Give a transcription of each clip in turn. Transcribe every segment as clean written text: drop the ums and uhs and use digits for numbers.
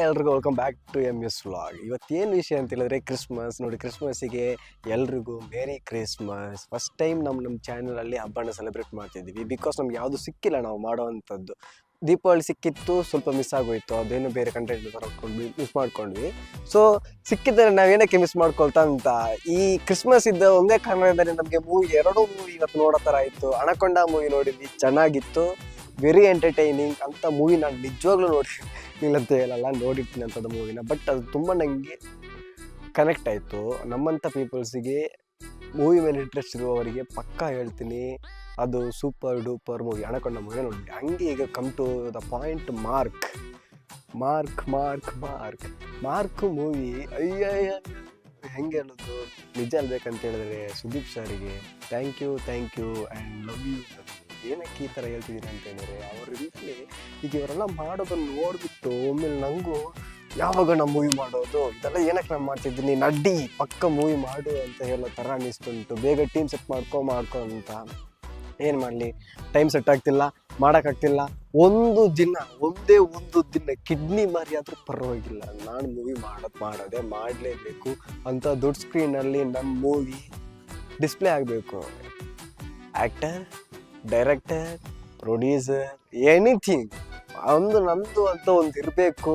Hi ಎಲ್ರಿಗೂ welcome back to MS vlog. ಇವತ್ತೇನು ವಿಷಯ ಅಂತ ಹೇಳಿದ್ರೆ ಕ್ರಿಸ್ಮಸ್ ನೋಡಿ. ಕ್ರಿಸ್ಮಸ್ಸಿಗೆ ಎಲ್ರಿಗೂ ಮೇರಿ ಕ್ರಿಸ್ಮಸ್. ಫಸ್ಟ್ ಟೈಮ್ ನಮ್ಮ ಚಾನಲಲ್ಲಿ ಹಬ್ಬನ ಸೆಲೆಬ್ರೇಟ್ ಮಾಡ್ತಿದ್ದೀವಿ. ಬಿಕಾಸ್ ನಮ್ಗೆ ಯಾವುದು ಸಿಕ್ಕಿಲ್ಲ ನಾವು ಮಾಡೋವಂಥದ್ದು. ದೀಪಾವಳಿ ಸಿಕ್ಕಿತ್ತು, ಸ್ವಲ್ಪ ಮಿಸ್ ಆಗೋಯ್ತು, ಅದೇನು ಬೇರೆ ಕಂಟೆಂಟ್ ತಗೊಂಡ್ವಿ, ಮಿಸ್ ಮಾಡ್ಕೊಂಡ್ವಿ. ಸೊ ಸಿಕ್ಕಿದ್ದರೆ ನಾವೇನಕ್ಕೆ ಮಿಸ್ ಮಾಡ್ಕೊಳ್ತಾ ಅಂತ ಈ ಕ್ರಿಸ್ಮಸ್ ಇದ್ದ ಒಂದೇ ಕಾರಣದಲ್ಲಿ ನಮಗೆ ಎರಡು ಮೂವಿ ಇವತ್ತು ನೋಡೋ ಥರ ಆಯಿತು. ಅಣಕೊಂಡ ಮೂವಿ ನೋಡಿದ್ವಿ, ಚೆನ್ನಾಗಿತ್ತು, ವೆರಿ ಎಂಟರ್ಟೈನಿಂಗ್ ಅಂತ ಮೂವಿ. ನಾನು ನಿಜವಾಗ್ಲೂ ಇಲ್ಲ ಅಂತ ಹೇಳಲ್ಲ, ನೋಡಿರ್ತೀನಿ ಅಂಥದ್ದು ಮೂವಿನ. ಬಟ್ ಅದು ತುಂಬ ನನಗೆ ಕನೆಕ್ಟ್ ಆಯಿತು. ನಮ್ಮಂಥ ಪೀಪಲ್ಸಿಗೆ ಮೂವಿ ಮೇಲೆ ಇಂಟ್ರೆಸ್ಟ್ ಇರುವವರಿಗೆ ಪಕ್ಕಾ ಹೇಳ್ತೀನಿ, ಅದು super duper movie. Anaconda movie ನೋಡಿ. ಹಂಗೆ ಈಗ come to the point, Mark movie. ಅಯ್ಯಯ್ಯ ಹೆಂಗೆ ಹೇಳೋದು, ನಿಜ ಹೇಳ್ಬೇಕಂತ ಹೇಳಿದ್ರೆ ಸುದೀಪ್ ಸರಿಗೆ thank you and love you. ಏನಕ್ಕೆ ಈ ಥರ ಹೇಳ್ತಿದ್ದೀನಿ ಅಂತ ಹೇಳಿದ್ರೆ, ಅವರಲ್ಲಿ ಈಗ ಇವರೆಲ್ಲ ಮಾಡೋದನ್ನು ನೋಡಿಬಿಟ್ಟು ಒಮ್ಮೆಲೆ ನನಗೂ ಯಾವಾಗ ನಾವು ಮೂವಿ ಮಾಡೋದು, ಇದೆಲ್ಲ ಏನಕ್ಕೆ ನಾನು ಮಾಡ್ತಿದ್ದೀನಿ, ನಡ್ಡಿ ಪಕ್ಕ ಮೂವಿ ಮಾಡು ಅಂತ ಹೇಳೋ ಥರ ಅನ್ನಿಸ್ತುಂಟು. ಬೇಗ ಟೀಮ್ ಸೆಟ್ ಮಾಡ್ಕೊ ಅಂತ. ಏನು ಮಾಡಲಿ, ಟೈಮ್ ಸೆಟ್ ಆಗ್ತಿಲ್ಲ, ಮಾಡೋಕ್ಕಾಗ್ತಿಲ್ಲ. ಒಂದೇ ಒಂದು ದಿನ ಕಿಡ್ನಿ ಮಾರಿ ಆದರೂ ಪರವಾಗಿಲ್ಲ, ನಾನು ಮೂವಿ ಮಾಡೋದೇ ಮಾಡಲೇಬೇಕು ಅಂತ ದೊಡ್ಡ ಸ್ಕ್ರೀನಲ್ಲಿ ನಮ್ಮ ಮೂವಿ ಡಿಸ್ಪ್ಲೇ ಆಗಬೇಕು. ಆ್ಯಕ್ಟರ್, ಡೈರೆಕ್ಟರ್, ಪ್ರೊಡ್ಯೂಸರ್, ಎನಿಥಿಂಗ್ ನಮ್ಮದು ಅಂತ ಒಂದು ಇರಬೇಕು.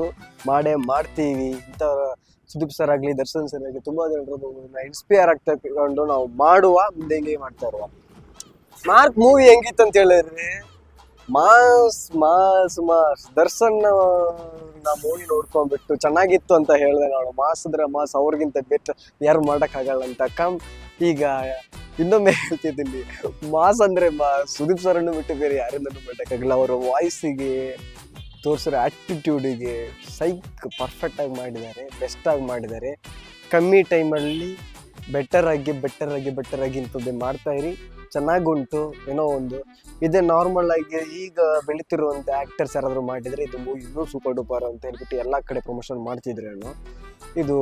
ಮಾಡ್ತೀವಿ. ಇಂಥ ಸುದೀಪ್ ಸರ್ ಆಗಲಿ, ದರ್ಶನ್ ಸರ್ ಆಗಲಿ, ತುಂಬ ಜನರು ಇನ್ಸ್ಪೈರ್ ಆಗ್ತಾ ಇಟ್ಕೊಂಡು ನಾವು ಮಾಡುವ, ಮುಂದೆ ಹಿಂಗೆ ಮಾಡ್ತಾ ಇರುವ. ಮಾರ್ಕ್ ಮೂವಿ ಹೆಂಗಿತ್ತು ಅಂತ ಹೇಳಿದ್ರೆ, ಮಾಸ್ ದರ್ಶನ್ ಮೂವಿ ನೋಡ್ಕೊಂಡ್ಬಿಟ್ಟು ಚೆನ್ನಾಗಿತ್ತು ಅಂತ ಹೇಳಿದೆ ನಾನು. ಮಾಸ್ ಅವ್ರಿಗಿಂತ ಬೆಟರ್ ಯಾರು ಮಾಡೋಕ್ಕಾಗಲ್ಲ ಅಂತ. ಈಗ ಇನ್ನೊಮ್ಮೆ ಹೇಳ್ತಿದ್ದೀನಿ, ಮಾಸ್ ಅಂದರೆ ಸುದೀಪ್ ಸರನ್ನು ಬಿಟ್ಟು ಬೇರೆ ಯಾರಿಂದಲೂ ಮಾಡೋಕ್ಕಾಗಲ್ಲ. ಅವರ ವಾಯ್ಸಿಗೆ, ತೋರಿಸಿರೋ ಆ್ಯಟಿಟ್ಯೂಡಿಗೆ ಪರ್ಫೆಕ್ಟಾಗಿ ಮಾಡಿದ್ದಾರೆ, ಬೆಸ್ಟಾಗಿ ಮಾಡಿದ್ದಾರೆ. ಕಮ್ಮಿ ಟೈಮಲ್ಲಿ ಬೆಟರ್ ಆಗಿ ಇಂಥದ್ದೇ ಮಾಡ್ತಾಯಿರಿ. ಚೆನ್ನಾಗುಂಟು. ಏನೋ ಒಂದು ಇದೇ ನಾರ್ಮಲ್ ಆಗಿ ಈಗ ಬೆಳೀತಿರುವಂಥ ಆ್ಯಕ್ಟರ್ಸ್ ಯಾರಾದರೂ ಮಾಡಿದರೆ ಇದು ಮೂವಿ ಇನ್ನೂ ಸೂಪರ್ ಡೂಪರ್ ಅಂತ ಹೇಳ್ಬಿಟ್ಟು ಎಲ್ಲ ಕಡೆ ಪ್ರಮೋಷನ್ ಮಾಡ್ತಿದ್ರೇನು. ಇದು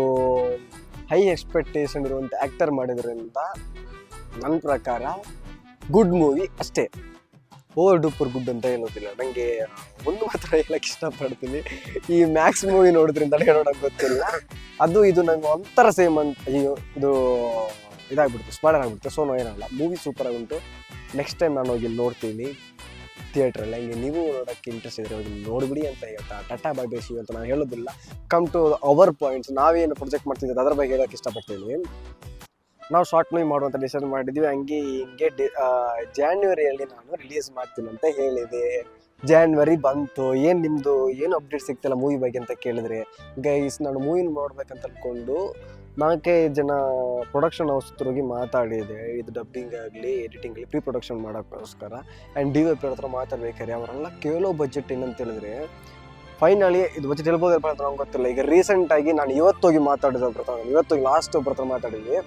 ಹೈ ಎಕ್ಸ್ಪೆಕ್ಟೇಷನ್ ಇರುವಂಥ ಆ್ಯಕ್ಟರ್ ಮಾಡಿದ್ರಿಂದ ನನ್ನ ಪ್ರಕಾರ ಗುಡ್ ಮೂವಿ ಅಷ್ಟೇ, ಓವರ್ ಡೂಪರ್ ಗುಡ್ ಅಂತ ಹೇಳೋದಿಲ್ಲ. ನನಗೆ ಒಂದು ಮಾತ್ರ ಹೇಳಕ್ಕೆ ಇಷ್ಟಪಡ್ತೀನಿ, ಈ ಮ್ಯಾಕ್ಸ್ ಮೂವಿ ನೋಡಿದ್ರಿಂದ ಹೇಳೋಣಕ್ಕೆ ಗೊತ್ತಿಲ್ಲ, ಅದು ಇದು ನಂಗೆ ಒಂಥರ ಸೇಮ್ ಅಂತ. ಅಯ್ಯೋ ಇದು ಇದಾಗ್ಬಿಡ್ತು, ಸ್ಪಾಯ್ಲರ್ ಆಗಿಬಿಡುತ್ತೆ. ಸೊ ಏನಲ್ಲ, ಮೂವಿ ಸೂಪರಾಗಿ ಉಂಟು. ನೆಕ್ಸ್ಟ್ ಟೈಮ್ ನಾನು ಹೋಗಿ ನೋಡ್ತೀನಿ ಥಿಯೇಟ್ರಲ್ಲಿ. ಹಂಗೆ ನೀವು ನೋಡೋಕ್ಕೆ ಇಂಟ್ರೆಸ್ಟ್ ಇದ್ದರೆ ಹೋಗಿ ನೋಡಿಬಿಡಿ ಅಂತ ಹೇಳ್ತಾ ಟಾಟಾ ಬೈ ಬೈ ಸಿ ಅಂತ ನಾನು ಹೇಳೋದಿಲ್ಲ. Come to our points. ನಾವೇನು ಪ್ರೊಜೆಕ್ಟ್ ಮಾಡ್ತಿದ್ದೀವಿ ಅದ್ರ ಬಗ್ಗೆ ಹೇಳೋಕ್ಕೆ ಇಷ್ಟಪಡ್ತೀನಿ. ನಾವು ಶಾರ್ಟ್ ಮೂವಿ ಮಾಡುವಂಥ ಡಿಸೈಡ್ ಮಾಡಿದ್ವಿ. ಹಿಂಗೆ ಜಾನ್ವರಿಯಲ್ಲಿ ನಾನು ರಿಲೀಸ್ ಮಾಡ್ತೀನಿ ಅಂತ ಹೇಳಿದೆ. ಜಾನ್ವರಿ ಬಂತು, ಏನು ಅಪ್ಡೇಟ್ ಸಿಗ್ತಿಲ್ಲ ಮೂವಿ ಬಗ್ಗೆ ಅಂತ ಕೇಳಿದ್ರೆ, ಗೈಸ್ ನಾನು ಮೂವಿ ನೋಡ್ಬೇಕಂತ ಅಂದ್ಕೊಂಡು 4-5 ಜನ ಪ್ರೊಡಕ್ಷನ್ ಹೌಸ್ ಹೋಗಿ ಮಾತಾಡಿದೆ. ಇದು ಡಬ್ಬಿಂಗ್ ಆಗಲಿ, ಎಡಿಟಿಂಗ್ ಆಗಲಿ, ಪ್ರೀ ಪ್ರೊಡಕ್ಷನ್ ಮಾಡೋಕ್ಕೋಸ್ಕರ. ಆ್ಯಂಡ್ DOP ಹತ್ರ ಮಾತಾಡ್ಬೇಕಾರೆ ಅವರೆಲ್ಲ ಕೇಳೋ ಬಜೆಟ್ ಏನಂತ ಹೇಳಿದ್ರೆ, ಫೈನಲಿ ಇದು ಬಜೆಟ್ ಹೇಳ್ಬೋದು ಅಂತ ನಂಗೆ ಗೊತ್ತಿಲ್ಲ. ಈಗ ರೀಸೆಂಟಾಗಿ ನಾನು ಇವತ್ತೋಗಿ ಮಾತಾಡಿದ್ದು ಲಾಸ್ಟ್ ಒಬ್ಬರ ಮಾತಾಡಿದ್ವಿ.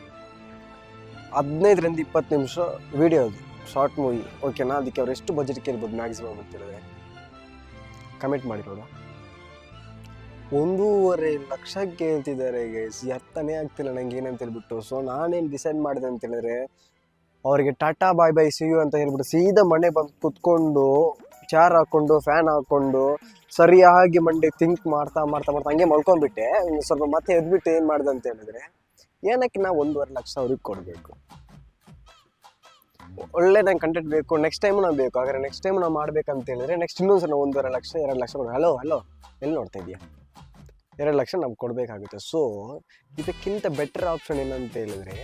15-20 ನಿಮಿಷ ವಿಡಿಯೋ, ಅದು ಶಾರ್ಟ್ ಮೂವಿ. ಓಕೆನಾ? ಅದಕ್ಕೆ ಅವ್ರು ಎಷ್ಟು ಬಜೆಟ್ ಕೇಳ್ಬೋದು ಮ್ಯಾಕ್ಸಿಮಮ್ ಅಂತ ಹೇಳಿದ್ರೆ ಕಮೆಂಟ್ ಮಾಡಿ ನೋಡು. 1.5 ಲಕ್ಷ ಕೇಳ್ತಿದ್ದಾರೆ ಗೈಸ್. ಅರ್ಥನೇ ಆಗ್ತಿಲ್ಲ ನಂಗೆ ಏನಂತ ಹೇಳ್ಬಿಟ್ಟು. ಸೊ ನಾನೇನು ಡಿಸೈಡ್ ಮಾಡಿದೆ ಅಂತ ಹೇಳಿದ್ರೆ, ಅವರಿಗೆ ಟಾಟಾ ಬಾಯ್ ಬೈ ಸಿ ಯು ಅಂತ ಹೇಳ್ಬಿಟ್ಟು ಸೀದಾ ಮನೆ ಬಂದು ಕುತ್ಕೊಂಡು ಚೇರ್ ಹಾಕ್ಕೊಂಡು ಫ್ಯಾನ್ ಹಾಕ್ಕೊಂಡು ಸರಿಯಾಗಿ ಮಂಡೆ ಥಿಂಕ್ ಮಾಡ್ತಾ ಹಂಗೆ ಮಲ್ಕೊಂಡ್ಬಿಟ್ಟೆ. ಸ್ವಲ್ಪ ಮತ್ತೆ ಎದ್ಬಿಟ್ಟು ಏನು ಮಾಡಿದೆ ಅಂತ ಹೇಳಿದ್ರೆ, ಏನಕ್ಕೆ ನಾವು 1.5 ಲಕ್ಷ ಅವ್ರಿಗೆ ಕೊಡಬೇಕು? ಒಳ್ಳೆ ನಂಗೆ ಕಂಟೆಂಟ್ ಬೇಕು, ನೆಕ್ಸ್ಟ್ ಟೈಮು ನಾವು ಬೇಕು. ಹಾಗಾದ್ರೆ ನೆಕ್ಸ್ಟ್ ಟೈಮ್ ನಾವು ಮಾಡ್ಬೇಕಂತ ಹೇಳಿದ್ರೆ ನೆಕ್ಸ್ಟ್ ಇನ್ನೊಂದು ನಾವು 1.5 ಲಕ್ಷ 2 ಲಕ್ಷ ಹಲೋ ಎಲ್ಲಿ ನೋಡ್ತಾ ಇದೆಯಾ, 2 ಲಕ್ಷ ನಮ್ಗೆ ಕೊಡಬೇಕಾಗುತ್ತೆ. ಸೊ ಇದಕ್ಕಿಂತ ಬೆಟರ್ ಆಪ್ಷನ್ ಏನಂತ ಹೇಳಿದ್ರೆ,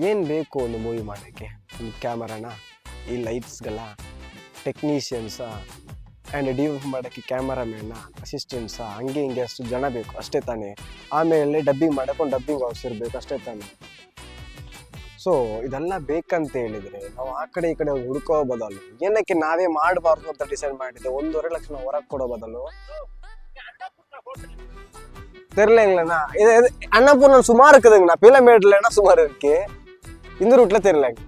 ಏನು ಬೇಕು ಒಂದು ಮೂವಿ ಮಾಡೋಕ್ಕೆ? ಒಂದು ಕ್ಯಾಮರಾನ, ಈ ಲೈಟ್ಸ್ಗೆಲ್ಲ ಟೆಕ್ನಿಷಿಯನ್ಸಾ, ಆ್ಯಂಡ್ DOP ಮಾಡೋಕ್ಕೆ ಕ್ಯಾಮರಾಮ್ಯಾನ, ಅಸಿಸ್ಟೆಂಟ್ಸಾ, ಹಂಗೆ ಹಿಂಗೆ ಅಷ್ಟು ಜನ ಬೇಕು ಅಷ್ಟೇ ತಾನೇ. ಆಮೇಲೆ ಡಬ್ಬಿಂಗ್ ಮಾಡೋಕ್ಕೊಂದು ಡಬ್ಬಿಂಗ್ ಹೌಸ್ ಇರಬೇಕು ಅಷ್ಟೇ ತಾನೇ. ಸೊ ಇದೆಲ್ಲ ಬೇಕಂತ ಹೇಳಿದರೆ ನಾವು ಆ ಕಡೆ ಈ ಕಡೆ ಹುಡ್ಕೋ ಬದಲು ಏನಕ್ಕೆ ನಾವೇ ಮಾಡಬಾರ್ದು ಅಂತ ಡಿಸೈಡ್ ಮಾಡಿದ್ದೆ. 1.5 ಲಕ್ಷ ನಾವು ಹೊರಗೆ ಕೊಡೋ ಬದಲು தெரியலங்கண்ணா. இது அன்னபூர்ணம் சுமார் இருக்குதுங்கண்ணா. பீலமேட்லன்னா சுமார் இருக்கு. இந்த ரூட்ல தெரியலங்க.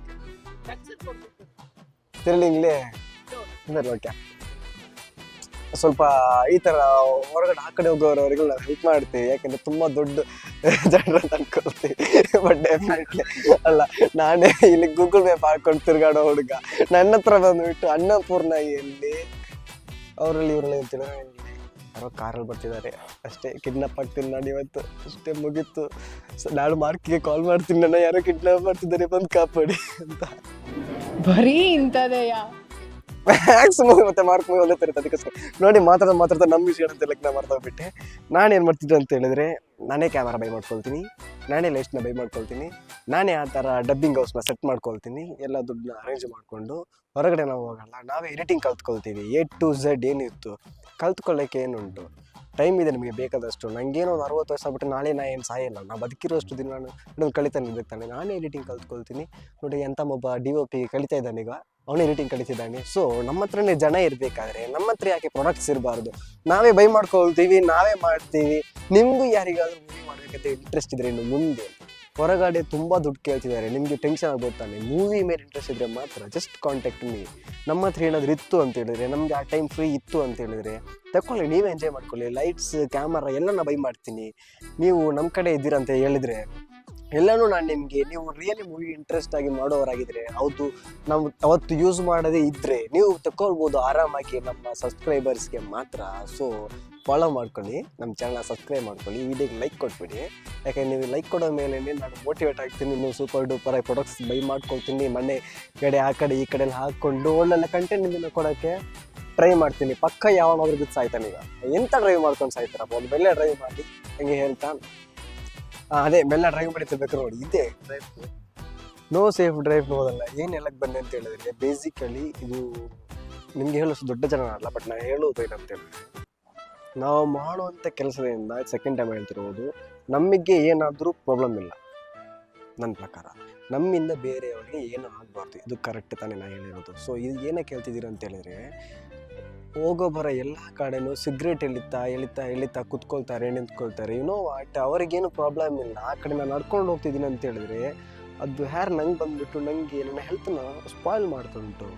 தெரியலீங்களே. ಸರಿ, ಓಕೆ. ಸ್ವಲ್ಪ ಈ ಥರ ಹೊರಗಡೆ ಆ ಕಡೆ ಹೋಗೋರವರೆಗೂ ನಾವು ಹೆಲ್ಪ್ ಮಾಡ್ತೀವಿ, ಯಾಕೆಂದರೆ ತುಂಬ ದೊಡ್ಡ ಜನರನ್ನು ಅನ್ಕೊಳ್ತೀವಿ. ಬಟ್ ಡೆಫಿನೆಟ್ಲಿ ಅಲ್ಲ, ನಾನೇ ಇಲ್ಲಿ ಗೂಗಲ್ ಮ್ಯಾಪ್ ಹಾಕೊಂಡು ತಿರುಗಾಡೋ ಹುಡುಗ. ನನ್ನ ಹತ್ರ ಬಂದುಬಿಟ್ಟು ಅನ್ನಪೂರ್ಣ ಎಲ್ಲಿ, ಅವರಲ್ಲಿ ಇವರಲ್ಲಿ ಹೇಳ್ತೀರ ಯಾರೋ ಕಾರಲ್ಲಿ ಬರ್ತಿದ್ದಾರೆ ಅಷ್ಟೇ. ಕಿಡ್ನಾಪ್ ಆಗ್ತೀನಿ ನಾನು ಇವತ್ತು, ಅಷ್ಟೇ ಮುಗೀತು. ಸೊ ನಾಳೆ ಮಾರ್ಕಿಗೆ ಕಾಲ್ ಮಾಡ್ತೀನಿ, ನನ್ನ ಯಾರೋ ಕಿಡ್ನಾಪ್ ಮಾಡ್ತಿದ್ದಾರೆ, ಬಂದು ಕಾಪಾಡಿ ಅಂತ. ಬರೀ ಇಂಥದೆಯಾ? ಮ್ಯಾಕ್ಸ್ ಮೂವಿ ಮತ್ತು ಮಾರ್ಕ್ ಮೂವಿ ಒಂದೇ ಥರ. ಅದಕ್ಕೋಸ್ಕರ ನೋಡಿ ಮಾತಾಡ್ತಾ ನಮ್ಮ ವಿಷಯ ಅಂತೆಲ್ಲ ನಾನು ಮರ್ತೋಗ್ಬಿಟ್ಟೆ. ನಾನೇನು ಮಾಡ್ತಿದ್ದೆ ಅಂತ ಹೇಳಿದ್ರೆ, ನಾನೇ ಕ್ಯಾಮರಾ ಬೈ ಮಾಡ್ಕೊಳ್ತೀನಿ, ನಾನೇ ಲೈಟ್ಸ್ನ ಬೈ ಮಾಡ್ಕೊಳ್ತೀನಿ, ನಾನೇ ಆ ಥರ ಡಬ್ಬಿಂಗ್ ಹೌಸ್ನ ಸೆಟ್ ಮಾಡ್ಕೊಳ್ತೀನಿ, ಎಲ್ಲ ದುಡ್ಡನ್ನ ಅರೇಂಜ್ ಮಾಡಿಕೊಂಡು ಹೊರಗಡೆ ನಾವು ಹೋಗಲ್ಲ, ನಾವೇ ಎಡಿಟಿಂಗ್ ಕಲ್ತ್ಕೊಳ್ತೀವಿ. A to Z ಏನಿತ್ತು ಕಲ್ತ್ಕೊಳ್ಳೋಕ್ಕೆ ಏನುಂಟು, ಟೈಮ್ ಇದೆ ನಿಮಗೆ ಬೇಕಾದಷ್ಟು. ನನಗೇನೋ ಒಂದು 60 ವಯಸ್ಸಾಗ್ಬಿಟ್ಟು ನಾಳೆ ನಾ ಏನು ಸಾಯಲ್ಲ, ನಾನು ಬದುಕಿರೋಷ್ಟು ದಿನ ನಾನು ಕಲಿತಾನೆ ಇರ್ತಾನೆ. ನಾನೇ ಎಡಿಟಿಂಗ್ ಕಲ್ತ್ಕೊಳ್ತೀನಿ. ನೋಡಿ ಎಂಥ ಒಬ್ಬ DOP ಕಲಿತಾ ಇದ್ದಾನೆ, ಈಗ ಅವನೇ ಎಡಿಟಿಂಗ್ ಕಲಿತಿದ್ದಾನೆ. ಸೊ ನಮ್ಮ ಹತ್ರನೇ ಜನ ಇರಬೇಕಾದ್ರೆ ನಮ್ಮ ಹತ್ರ ಯಾಕೆ ಪ್ರಾಡಕ್ಟ್ಸ್ ಇರಬಾರ್ದು? ನಾವೇ ಬೈ ಮಾಡ್ಕೊಳ್ತೀವಿ, ನಾವೇ ಮಾಡ್ತೀವಿ. ನಿಮಗೂ ಯಾರಿಗಾದ್ರೂ ಮೂವಿ ಮಾಡಬೇಕಂತ ಇಂಟ್ರೆಸ್ಟ್ ಇದ್ರೆ ಇನ್ನು ಮುಂದೆ ಹೊರಗಡೆ ತುಂಬ ದುಡ್ಡು ಕೇಳ್ತಿದ್ದಾರೆ, ನಿಮಗೆ ಟೆನ್ಷನ್ ಆಗೋತಾನೆ. ಮೂವಿ ಮೇಲೆ ಇಂಟ್ರೆಸ್ಟ್ ಇದ್ದರೆ ಮಾತ್ರ ಜಸ್ಟ್ ಕಾಂಟ್ಯಾಕ್ಟ್ ಮೀ. ನಮ್ಮ ಹತ್ರ ಏನಾದರೂ ಇತ್ತು ಅಂತ ಹೇಳಿದ್ರೆ, ನಮಗೆ ಆ ಟೈಮ್ ಫ್ರೀ ಇತ್ತು ಅಂತ ಹೇಳಿದ್ರೆ ತಗೊಳ್ಳಿ, ನೀವೇ ಎಂಜಾಯ್ ಮಾಡ್ಕೊಳ್ಳಿ. ಲೈಟ್ಸ್, ಕ್ಯಾಮರಾ ಎಲ್ಲ ಬೈ ಮಾಡ್ತೀನಿ. ನೀವು ನಮ್ಮ ಕಡೆ ಇದ್ದೀರಂತ ಹೇಳಿದರೆ ಎಲ್ಲನೂ ನಾನು ನಿಮಗೆ, ನೀವು ರಿಯಲಿ ಮೂವಿ ಇಂಟ್ರೆಸ್ಟ್ ಆಗಿ ಮಾಡೋರಾಗಿದ್ದರೆ, ಹೌದು ನಾವು ಅವತ್ತು ಯೂಸ್ ಮಾಡೋದೇ ಇದ್ದರೆ ನೀವು ತಗೊಳ್ಬೋದು ಆರಾಮಾಗಿ, ನಮ್ಮ ಸಬ್ಸ್ಕ್ರೈಬರ್ಸ್ಗೆ ಮಾತ್ರ. ಸೊ ಫಾಲೋ ಮಾಡ್ಕೊಳ್ಳಿ, ನಮ್ಮ ಚಾನಲ್ ಸಬ್ಸ್ಕ್ರೈಬ್ ಮಾಡ್ಕೊಳ್ಳಿ, ವಿಡಿಯೋಗೆ ಲೈಕ್ ಕೊಟ್ಬಿಡಿ. ಯಾಕೆಂದರೆ ನೀವು ಲೈಕ್ ಕೊಡೋ ಮೇಲೆ ನಾನು ಮೋಟಿವೇಟ್ ಆಗ್ತೀನಿ, ನೀವು ಸೂಪರ್ ಡೂಪರ್ ಆಗಿ ಪ್ರಾಡಕ್ಟ್ಸ್ ಬೈ ಮಾಡ್ಕೊಳ್ತೀನಿ. ಮನೆ ಕಡೆ ಆ ಕಡೆ ಈ ಕಡೆ ಎಲ್ಲ ಹಾಕ್ಕೊಂಡು ಒಳ್ಳೊಳ್ಳೆ ಕಂಟೆಂಟ್ ನಿಮ್ಮನ್ನು ಕೊಡೋಕ್ಕೆ ಟ್ರೈ ಮಾಡ್ತೀನಿ. ಪಕ್ಕ ಯಾವನಾದ್ರೂ ಬಿದ್ದು ಸಾಯ್ತಾನೆ. ಈಗ ಎಂಥ ಡ್ರೈವ್ ಮಾಡ್ಕೊಂಡು ಸಾಯ್ತಾರಪ್ಪ, ಒಂದು ಬೆಲ್ಲ ಡ್ರೈವ್ ಮಾಡಿ ಹೆಂಗೆ ಹೇಳ್ತಾ, ಅದೇ ಬೆಲ್ಲ ಡ್ರೈವ್ ಮಾಡಿತಿರ್ಬೇಕು ನೋಡಿ. ಇದೇ ಡ್ರೈವ್, ನೋ ಸೇಫ್ ಡ್ರೈವ್ ನೋದಲ್ಲ. ಏನು ಹೇಳಕ್ಕೆ ಬಂದೆ ಅಂತ ಹೇಳಿದ್ರೆ, ಬೇಸಿಕಲಿ ಇದು ನಿಮಗೆ ಹೇಳೋಷ್ಟು ದೊಡ್ಡ ಜನ ಅಲ್ಲ, ಬಟ್ ನಾನು ಹೇಳೋದು ಏನಂತ ಹೇಳಿದ್ರೆ, ನಾವು ಮಾಡುವಂಥ ಕೆಲಸದಿಂದ ಸೆಕೆಂಡ್ ಟೈಮ್ ಹೇಳ್ತಿರೋದು, ನಮಗೆ ಏನಾದರೂ ಪ್ರಾಬ್ಲಮ್ ಇಲ್ಲ ನನ್ನ ಪ್ರಕಾರ, ನಮ್ಮಿಂದ ಬೇರೆಯವರಿಗೆ ಏನೂ ಆಗಬಾರ್ದು. ಇದು ಕರೆಕ್ಟ್ ತಾನೇ ನಾನು ಹೇಳಿರೋದು. ಸೊ ಇದು ಏನಕ್ಕೆ ಹೇಳ್ತಿದ್ದೀರ ಅಂತ ಹೇಳಿದ್ರೆ, ಹೋಗೋ ಬರೋ ಎಲ್ಲ ಕಡೆನೂ ಸಿಗ್ರೆಟ್ ಎಳಿತಾ ಕುತ್ಕೊಳ್ತಾರೆ, ನಿಂತ್ಕೊಳ್ತಾರೆ. ವಾಟ್, ಅವರಿಗೇನು ಪ್ರಾಬ್ಲಮ್ ಇಲ್ಲ. ಆ ಕಡೆ ನಾನು ನಡ್ಕೊಂಡು ಹೋಗ್ತಿದ್ದೀನಿ ಅಂತ ಹೇಳಿದ್ರೆ, ಅದು ಹ್ಯಾರ್ ನಂಗೆ ಬಂದುಬಿಟ್ಟು ನನಗೆ ನನ್ನ ಹೆಲ್ತನ್ನ ಸ್ಪಾಯ್ಲ್ ಮಾಡ್ತುಂಟು.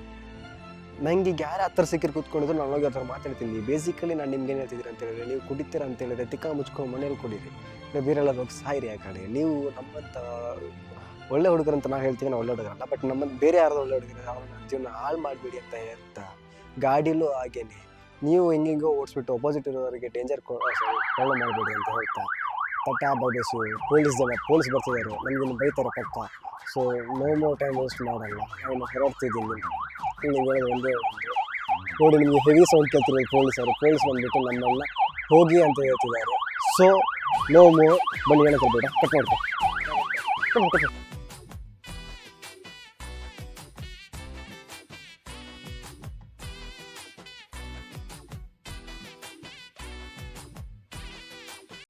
ನನಗೆ ಯಾರು ಹತ್ರ ಸಿಕ್ಕಿರು ಕೂತ್ಕೊಂಡಿದ್ರು ನಾನು ಹೋಗಿ ಹತ್ರ ಮಾತಾಡ್ತೀನಿ. ಬೇಸಿಕಲಿ ನಾನು ನಿಮ್ಗೆ ಏನು ಹೇಳ್ತಿದ್ದೀರಿ ಅಂತ ಹೇಳಿದ್ರೆ, ನೀವು ಕುಡಿತೀರ ಅಂತ ಹೇಳಿದ್ರೆ ತಿಕ್ಕ ಮುಚ್ಕೊಂಡು ಮನೇಲಿ ಕುಡೀರಿ, ನೀವು ಬೇರೆಲ್ಲ ಹೋಗಿ ಸಾಯಿರಿ. ಆ ಕಡೆ ನೀವು ನಮ್ಮಂಥ ಒಳ್ಳೆ ಹುಡುಗರಂತ ನಾವು ಹೇಳ್ತೀವಿ, ನಾವು ಒಳ್ಳೆ ಹುಡುಗರಲ್ಲ, ಬಟ್ ನಮ್ಮನ್ನು ಬೇರೆ ಯಾರ್ದು ಒಳ್ಳೆ ಹುಡುಗರು ಅವ್ರನ್ನ ಜೀವನ ಹಾಳು ಮಾಡಿಬಿಡಿ ಅಂತ ಹೇಳ್ತಾ, ಗಾಡಿಲೂ ಹಾಗೇನೆ ನೀವು ಹಿಂಗಿಂಗೋ ಓಡಿಸ್ಬಿಟ್ಟು ಅಪೋಸಿಟ್ ಇರೋರಿಗೆ ಡೇಂಜರ್ ಪ್ರಾಬ್ಲಮ್ ಮಾಡಬೇಡಿ ಅಂತ ಹೇಳ್ತಾ, ಪಟ್ಟ ಬೈಸು ಪೊಲೀಸ್ ಬರ್ತಿದ್ದಾರೆ, ನಮಗಿನ್ನು ಬೈತಾರೆ ಪಕ್ಕ. So no more time waste ಮಾಡಲ್ಲ, ನಾನು ಹೊರಡ್ತಿದ್ದೀನಿ. ನೀವು ಹೇಳೋದು ಒಂದೇ ನೋಡಿ, ನಿಮಗೆ ಹೆವಿ ಸೌಂಡ್ ಕೇಳ್ತಿರೋದು ಪೊಲೀಸರು. ಪೊಲೀಸ್ ಬಂದುಬಿಟ್ಟು ನಮ್ಮನ್ನ ಹೋಗಿ ಅಂತ ಹೇಳ್ತಿದ್ದಾರೆ. ಸೊ ನೋ ಮೋರ್, ಬನ್ನಿ ಹೇಳಕ್ಕೆ ಬೇಡ, ಕಟ್ ಮಾಡ್ಕೊ.